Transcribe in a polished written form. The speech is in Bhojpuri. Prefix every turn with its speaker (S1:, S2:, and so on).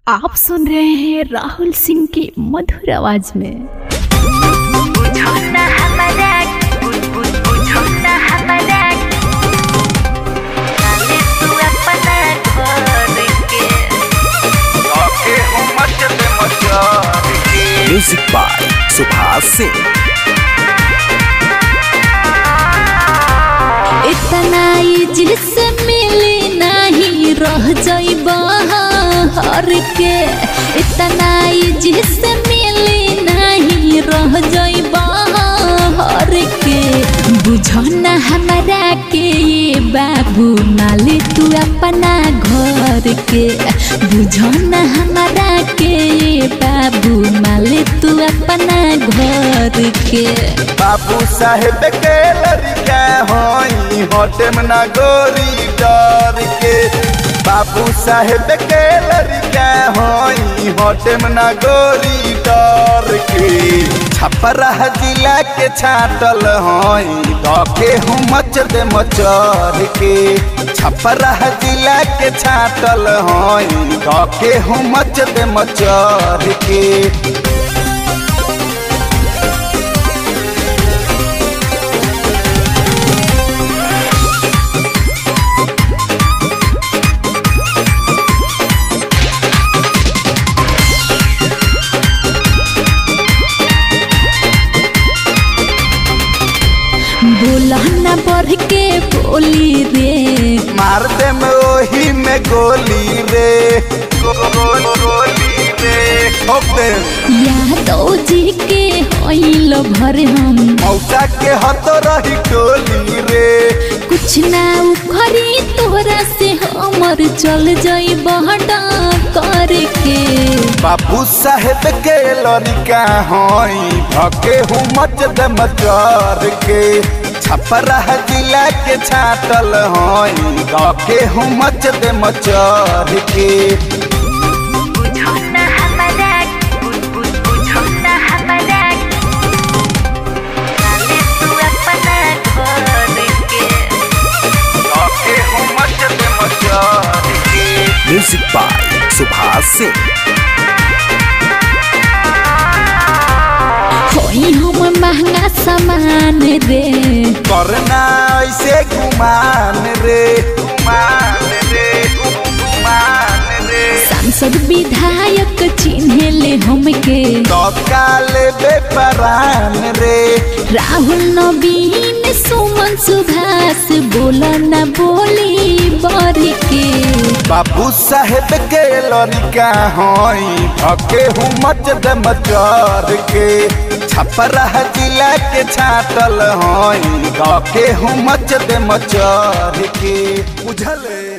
S1: आप सुन रहे हैं राहुल सिंह की मधुर आवाज में।
S2: Music by Subhash Singh.
S1: इतना जिससे मिली नहीं रह जाइबा हर के, इतना जिससे मिली नहीं रह जाइबा हर के। बुझो न हमारा के ये बाबू नाले तू अपना घर के, बुझो न हमारा के ये बाबू नाले तू अपना घर के।
S3: बाबू साहेब के लड़का होई होटम ना गोरी डर के, बाबू साहेब के लड़का होई होटम ना गोरी डर के। छपरा जिला के छाटल होई धोके हूँ मच दे मचर के, छपरा जिला के छाटल होई धोके हूँ मच दे मचर के।
S1: बोला न बढ़ के बोली रे,
S3: मार दे में ओही में गोली रे, गोली रे।
S1: यादव जी के होइल भर हम
S3: मौसा के हतो रही टोली रे।
S1: कुछ ना उखरी तोरा से हमर चल जाई बहटा करके।
S3: बाबू साहेब के लड़का होई धके हूँ मच दे मचर के, छपरा जिला के छाटल होई धके हूँ मच दे मचर के।
S2: Music by Subhash Singh.
S1: होई हम महंगा सामान रे,
S3: करना ऐसे गुमान रे, गुमान रे, गुमान रे।
S1: सांसद विधायक चिन्हे ले हमके
S3: तो काले बेपरान रे।
S1: राहुल नवीन सुमन सुभाष बोला न बोली बर के।
S3: बाबू साहेब के लड़का होई धके हूँ मच दे मचर के, छपरा जिला के छाटल होई धके हूँ मच दे मचर के। बुझले।